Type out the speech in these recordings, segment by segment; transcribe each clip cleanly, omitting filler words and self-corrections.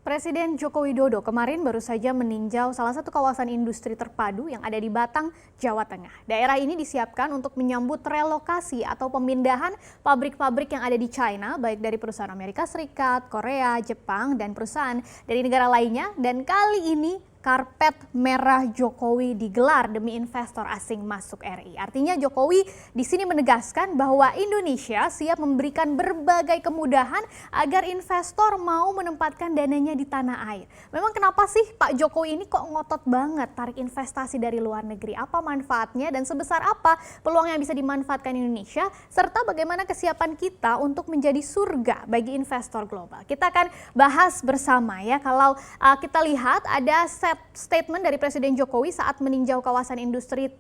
Presiden Joko Widodo kemarin baru saja meninjau salah satu kawasan industri terpadu yang ada di Batang, Jawa Tengah. Daerah ini disiapkan untuk menyambut relokasi atau pemindahan pabrik-pabrik yang ada di China, baik dari perusahaan Amerika Serikat, Korea, Jepang, dan perusahaan dari negara lainnya. Dan kali ini karpet merah Jokowi digelar demi investor asing masuk RI. Artinya Jokowi di sini menegaskan bahwa Indonesia siap memberikan berbagai kemudahan agar investor mau menempatkan dananya di tanah air. Memang kenapa sih Pak Jokowi ini kok ngotot banget tarik investasi dari luar negeri? Apa manfaatnya dan sebesar apa peluang yang bisa dimanfaatkan Indonesia? Serta bagaimana kesiapan kita untuk menjadi surga bagi investor global? Kita akan bahas bersama ya. Kalau kita lihat ada statement dari Presiden Jokowi saat meninjau kawasan industri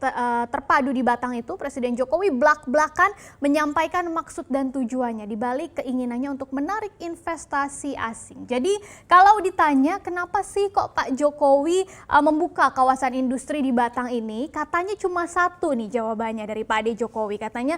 terpadu di Batang itu, Presiden Jokowi blak-blakan menyampaikan maksud dan tujuannya dibalik keinginannya untuk menarik investasi asing. Jadi kalau ditanya kenapa sih kok Pak Jokowi membuka kawasan industri di Batang ini, katanya cuma satu nih jawabannya dari Pak Ade Jokowi. Katanya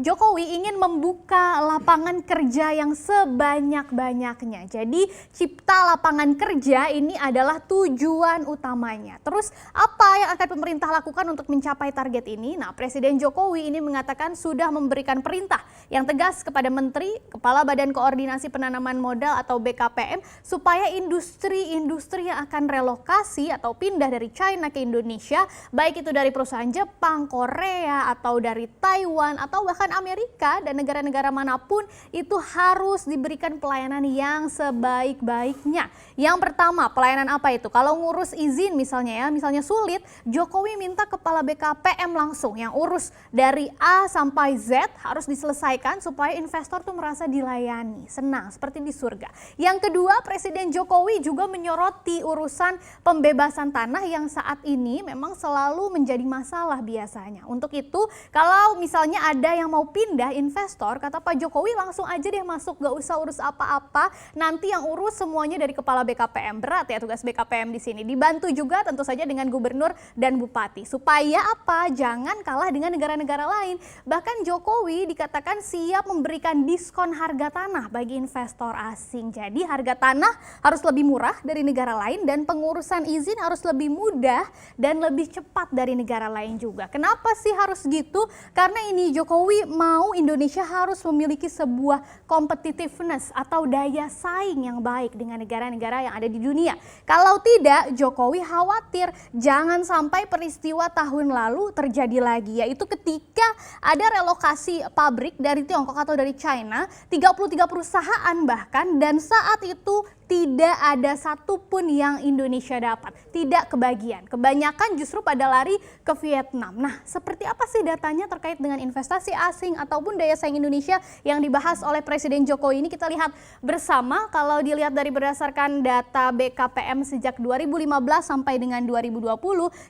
Jokowi ingin membuka lapangan kerja yang sebanyak-banyaknya. Jadi cipta lapangan kerja ini adalah tujuan utamanya. Terus apa yang akan pemerintah lakukan untuk mencapai target ini? Nah, Presiden Jokowi ini mengatakan sudah memberikan perintah yang tegas kepada Menteri, Kepala Badan Koordinasi Penanaman Modal atau BKPM supaya industri-industri yang akan relokasi atau pindah dari China ke Indonesia, baik itu dari perusahaan Jepang, Korea, atau dari Taiwan, atau bahkan Amerika dan negara-negara manapun, itu harus diberikan pelayanan yang sebaik-baiknya. Yang pertama, pelayanan apa itu? Kalau ngurus izin misalnya sulit, Jokowi minta kepala BKPM langsung yang urus dari A sampai Z harus diselesaikan supaya investor tuh merasa dilayani, senang seperti di surga. Yang kedua, Presiden Jokowi juga menyoroti urusan pembebasan tanah yang saat ini memang selalu menjadi masalah biasanya. Untuk itu, kalau misalnya ada yang mau pindah investor, kata Pak Jokowi langsung aja deh masuk, gak usah urus apa-apa, nanti yang urus semuanya dari kepala BKPM. Berat ya tugas BKPM di sini. Dibantu juga tentu saja dengan gubernur dan bupati. Supaya apa? Jangan kalah dengan negara-negara lain. Bahkan Jokowi dikatakan siap memberikan diskon harga tanah bagi investor asing. Jadi harga tanah harus lebih murah dari negara lain dan pengurusan izin harus lebih mudah dan lebih cepat dari negara lain juga. Kenapa sih harus gitu? Karena ini Jokowi mau Indonesia harus memiliki sebuah competitiveness atau daya saing yang baik dengan negara-negara yang ada di dunia. Kalau tidak, Jokowi khawatir jangan sampai peristiwa tahun lalu terjadi lagi, yaitu ketika ada relokasi pabrik dari Tiongkok atau dari China, 33 perusahaan bahkan, dan saat itu tidak ada satupun yang Indonesia dapat, tidak kebagian. Kebanyakan justru pada lari ke Vietnam. Nah, seperti apa sih datanya terkait dengan investasi asing ataupun daya saing Indonesia yang dibahas oleh Presiden Jokowi ini? Kita lihat bersama. Kalau dilihat dari berdasarkan data BKPM sejak 2015 sampai dengan 2020,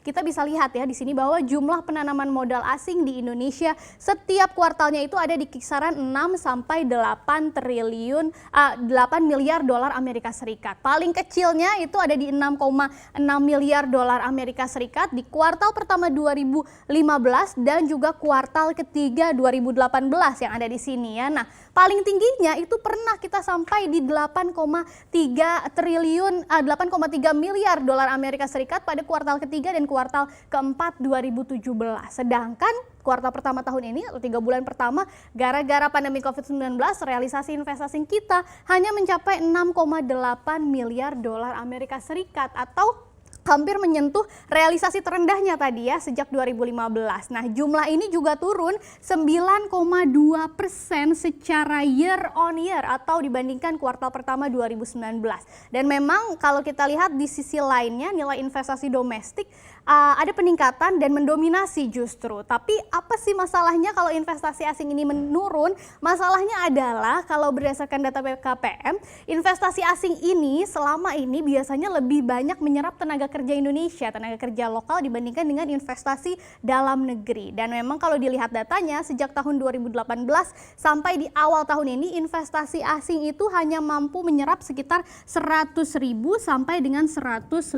kita bisa lihat ya di sini bahwa jumlah penanaman modal asing di Indonesia setiap kuartalnya itu ada di kisaran 6 sampai 8 miliar dolar Amerika Serikat. Paling kecilnya itu ada di 6,6 miliar dolar Amerika Serikat di kuartal pertama 2015 dan juga kuartal ketiga 2018 yang ada di sini ya. Nah, paling tingginya itu pernah kita sampai di 8,3 miliar dolar Amerika Serikat pada kuartal ketiga dan kuartal keempat 2017. Sedangkan kuartal pertama tahun ini atau 3 bulan pertama gara-gara pandemi COVID-19 realisasi investasi kita hanya mencapai 6,8 miliar dolar Amerika Serikat atau hampir menyentuh realisasi terendahnya tadi ya sejak 2015. Nah, jumlah ini juga turun 9,2% secara year on year atau dibandingkan kuartal pertama 2019. Dan memang kalau kita lihat di sisi lainnya nilai investasi domestik ada peningkatan dan mendominasi justru. Tapi apa sih masalahnya kalau investasi asing ini menurun? Masalahnya adalah kalau berdasarkan data BKPM, investasi asing ini selama ini biasanya lebih banyak menyerap tenaga kerja Indonesia, tenaga kerja lokal dibandingkan dengan investasi dalam negeri. Dan memang kalau dilihat datanya sejak tahun 2018 sampai di awal tahun ini investasi asing itu hanya mampu menyerap sekitar 100.000 sampai dengan 150.000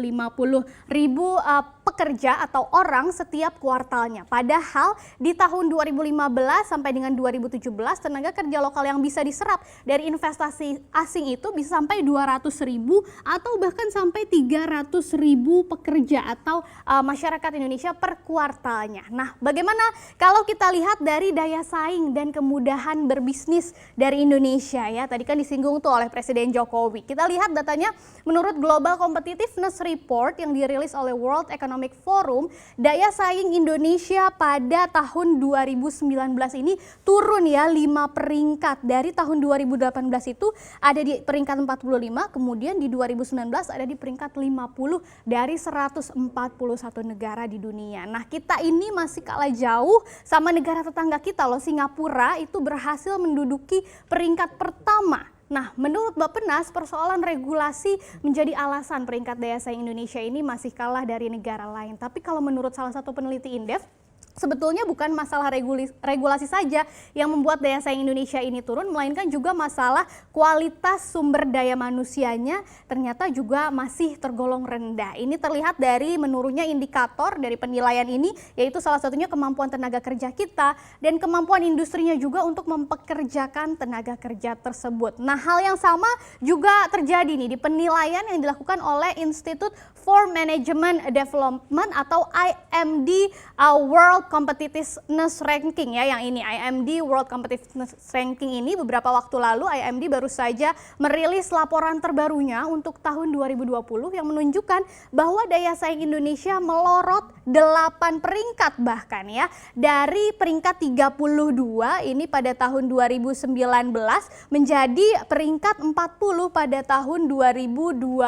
pekerja atau orang setiap kuartalnya. Padahal di tahun 2015 sampai dengan 2017 tenaga kerja lokal yang bisa diserap dari investasi asing itu bisa sampai 200.000 atau bahkan sampai 300.000 pekerja atau masyarakat Indonesia per kuartalnya. Nah, bagaimana kalau kita lihat dari daya saing dan kemudahan berbisnis dari Indonesia ya. Tadi kan disinggung tuh oleh Presiden Jokowi. Kita lihat datanya menurut Global Competitiveness Report yang dirilis oleh World Economic Forum, daya saing Indonesia pada tahun 2019 ini turun ya 5 peringkat. Dari tahun 2018 itu ada di peringkat 45, kemudian di 2019 ada di peringkat 50 dari 141 negara di dunia. Nah, kita ini masih kalah jauh sama negara tetangga kita loh. Singapura itu berhasil menduduki peringkat pertama. Nah, menurut Bappenas, persoalan regulasi menjadi alasan peringkat daya saing Indonesia ini masih kalah dari negara lain. Tapi kalau menurut salah satu peneliti Indef, sebetulnya bukan masalah regulasi saja yang membuat daya saing Indonesia ini turun, melainkan juga masalah kualitas sumber daya manusianya ternyata juga masih tergolong rendah. Ini terlihat dari menurunnya indikator dari penilaian ini, yaitu salah satunya kemampuan tenaga kerja kita dan kemampuan industrinya juga untuk mempekerjakan tenaga kerja tersebut. Nah, hal yang sama juga terjadi nih di penilaian yang dilakukan oleh Institute for Management Development atau IMD World Competitiveness Ranking ya, yang ini IMD World Competitiveness Ranking ini beberapa waktu lalu IMD baru saja merilis laporan terbarunya untuk tahun 2020 yang menunjukkan bahwa daya saing Indonesia melorot 8 peringkat bahkan ya, dari peringkat 32 ini pada tahun 2019 menjadi peringkat 40 pada tahun 2020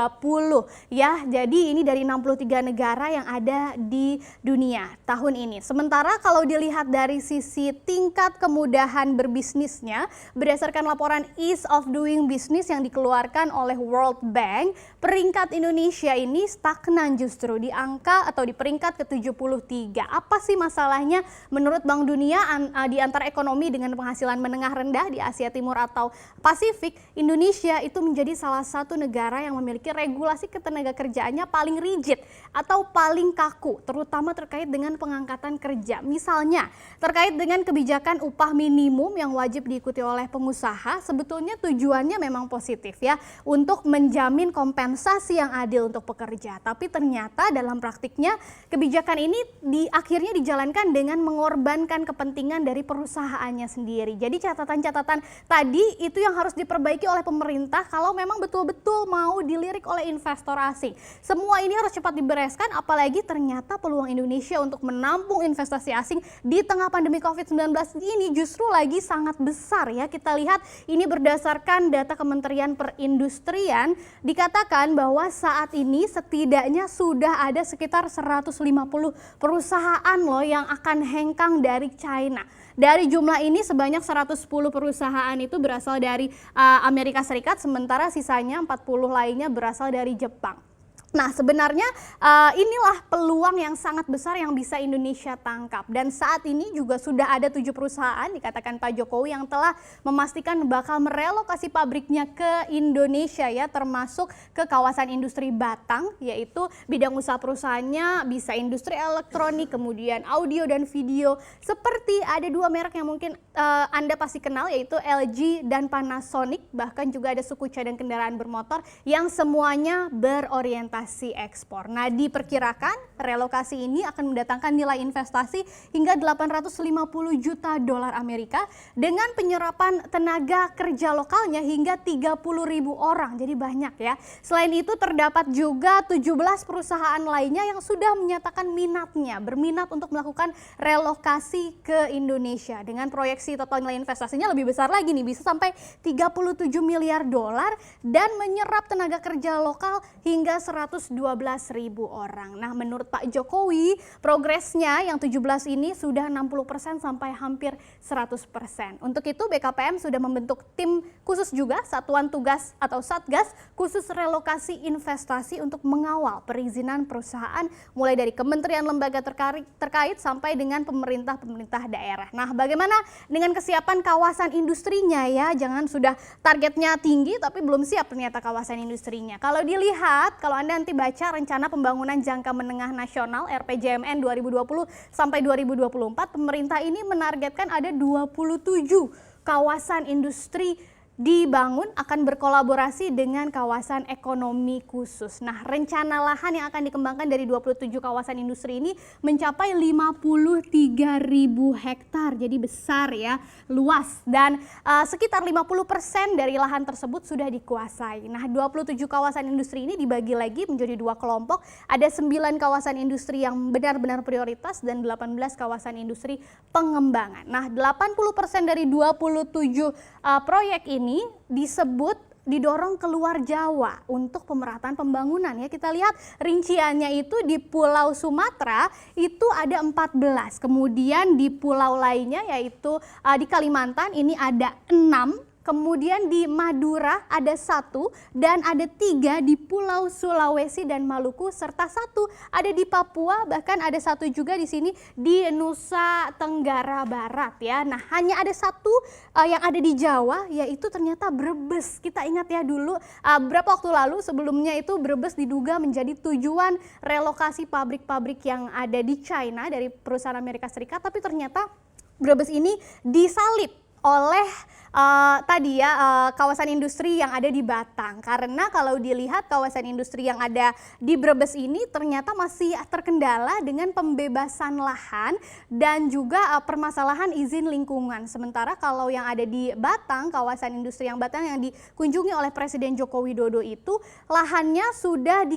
ya. Jadi ini dari 63 negara yang ada di dunia tahun ini. Sementara kalau dilihat dari sisi tingkat kemudahan berbisnisnya, berdasarkan laporan Ease of Doing Business yang dikeluarkan oleh World Bank, peringkat Indonesia ini stagnan justru di angka atau di peringkat ke-73. Apa sih masalahnya menurut Bank Dunia di antara ekonomi dengan penghasilan menengah rendah di Asia Timur atau Pasifik? Indonesia itu menjadi salah satu negara yang memiliki regulasi ketenaga kerjaannya paling rigid atau paling kaku, terutama terkait dengan pengangkatan kerja. Misalnya terkait dengan kebijakan upah minimum yang wajib diikuti oleh pengusaha, sebetulnya tujuannya memang positif ya, untuk menjamin kompensasi yang adil untuk pekerja. Tapi ternyata dalam praktiknya kebijakan ini akhirnya dijalankan dengan mengorbankan kepentingan dari perusahaannya sendiri. Jadi catatan-catatan tadi itu yang harus diperbaiki oleh pemerintah kalau memang betul-betul mau dilirik oleh investor asing. Semua ini harus cepat dibereskan, apalagi ternyata peluang Indonesia untuk menampung investasi asing di tengah pandemi COVID-19 ini justru lagi sangat besar ya. Kita lihat ini berdasarkan data Kementerian Perindustrian, dikatakan bahwa saat ini setidaknya sudah ada sekitar 150 perusahaan loh yang akan hengkang dari China. Dari jumlah ini sebanyak 110 perusahaan itu berasal dari Amerika Serikat, sementara sisanya 40 lainnya berasal dari Jepang. Nah, sebenarnya inilah peluang yang sangat besar yang bisa Indonesia tangkap. Dan saat ini juga sudah ada 7 perusahaan, dikatakan Pak Jokowi, yang telah memastikan bakal merelokasi pabriknya ke Indonesia ya, termasuk ke kawasan industri Batang, yaitu bidang usaha perusahaannya bisa industri elektronik, kemudian audio dan video. Seperti ada 2 merek yang mungkin Anda pasti kenal, yaitu LG dan Panasonic, bahkan juga ada suku cadang kendaraan bermotor yang semuanya berorientasi ekspor. Nah, diperkirakan relokasi ini akan mendatangkan nilai investasi hingga 850 juta dolar Amerika dengan penyerapan tenaga kerja lokalnya hingga 30.000 orang. Jadi banyak ya. Selain itu terdapat juga 17 perusahaan lainnya yang sudah menyatakan berminat untuk melakukan relokasi ke Indonesia dengan proyeksi total nilai investasinya lebih besar lagi nih, bisa sampai 37 miliar dolar dan menyerap tenaga kerja lokal hingga 112.000 orang. Nah, menurut Pak Jokowi, progresnya yang 17 ini sudah 60% sampai hampir 100%. Untuk itu BKPM sudah membentuk tim khusus juga, Satuan Tugas atau Satgas khusus relokasi investasi untuk mengawal perizinan perusahaan mulai dari kementerian lembaga terkait sampai dengan pemerintah daerah. Nah, bagaimana dengan kesiapan kawasan industrinya ya? Jangan sudah targetnya tinggi tapi belum siap ternyata kawasan industrinya. Kalau dilihat, kalau Anda nanti baca Rencana Pembangunan Jangka Menengah Nasional RPJMN 2020 sampai 2024, pemerintah ini menargetkan ada 27 kawasan industri dibangun akan berkolaborasi dengan kawasan ekonomi khusus. Nah, rencana lahan yang akan dikembangkan dari 27 kawasan industri ini mencapai 53.000 hektar. Jadi besar ya, luas, dan sekitar 50% dari lahan tersebut sudah dikuasai. Nah, 27 kawasan industri ini dibagi lagi menjadi 2 kelompok. Ada 9 kawasan industri yang benar-benar prioritas dan 18 kawasan industri pengembangan. Nah, 80% dari 27 proyek ini didorong keluar Jawa untuk pemerataan pembangunan ya. Kita lihat rinciannya itu di Pulau Sumatera itu ada 14. Kemudian di pulau lainnya yaitu di Kalimantan ini ada 6. Kemudian di Madura ada 1 dan ada 3 di Pulau Sulawesi dan Maluku serta 1 ada di Papua, bahkan ada 1 juga di sini di Nusa Tenggara Barat ya. Nah, hanya ada 1 yang ada di Jawa yaitu ternyata Brebes. Kita ingat ya dulu beberapa waktu lalu sebelumnya itu Brebes diduga menjadi tujuan relokasi pabrik-pabrik yang ada di China dari perusahaan Amerika Serikat, tapi ternyata Brebes ini disalip oleh kawasan industri yang ada di Batang. Karena kalau dilihat kawasan industri yang ada di Brebes ini ternyata masih terkendala dengan pembebasan lahan dan juga permasalahan izin lingkungan. Sementara kalau yang ada di Batang, kawasan industri yang Batang yang dikunjungi oleh Presiden Joko Widodo itu lahannya sudah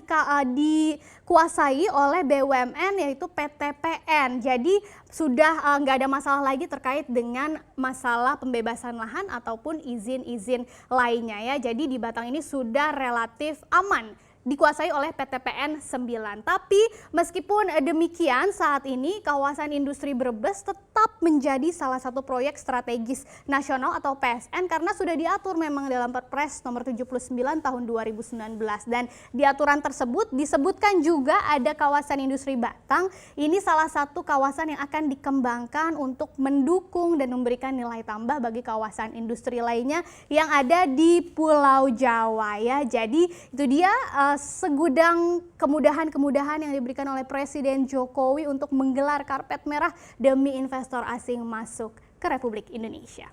dikuasai oleh BUMN yaitu PTPN. Jadi sudah nggak ada masalah lagi terkait dengan masalah pembebasan lahan ataupun izin-izin lainnya ya. Jadi di Batang ini sudah relatif aman dikuasai oleh PTPN 9. Tapi meskipun demikian saat ini kawasan industri Brebes tetap menjadi salah satu proyek strategis nasional atau PSN karena sudah diatur memang dalam Perpres nomor 79 tahun 2019. Dan di aturan tersebut disebutkan juga ada kawasan industri Batang. Ini salah satu kawasan yang akan dikembangkan untuk mendukung dan memberikan nilai tambah bagi kawasan industri lainnya yang ada di Pulau Jawa ya. Jadi itu dia segudang kemudahan-kemudahan yang diberikan oleh Presiden Jokowi untuk menggelar karpet merah demi investor asing masuk ke Republik Indonesia.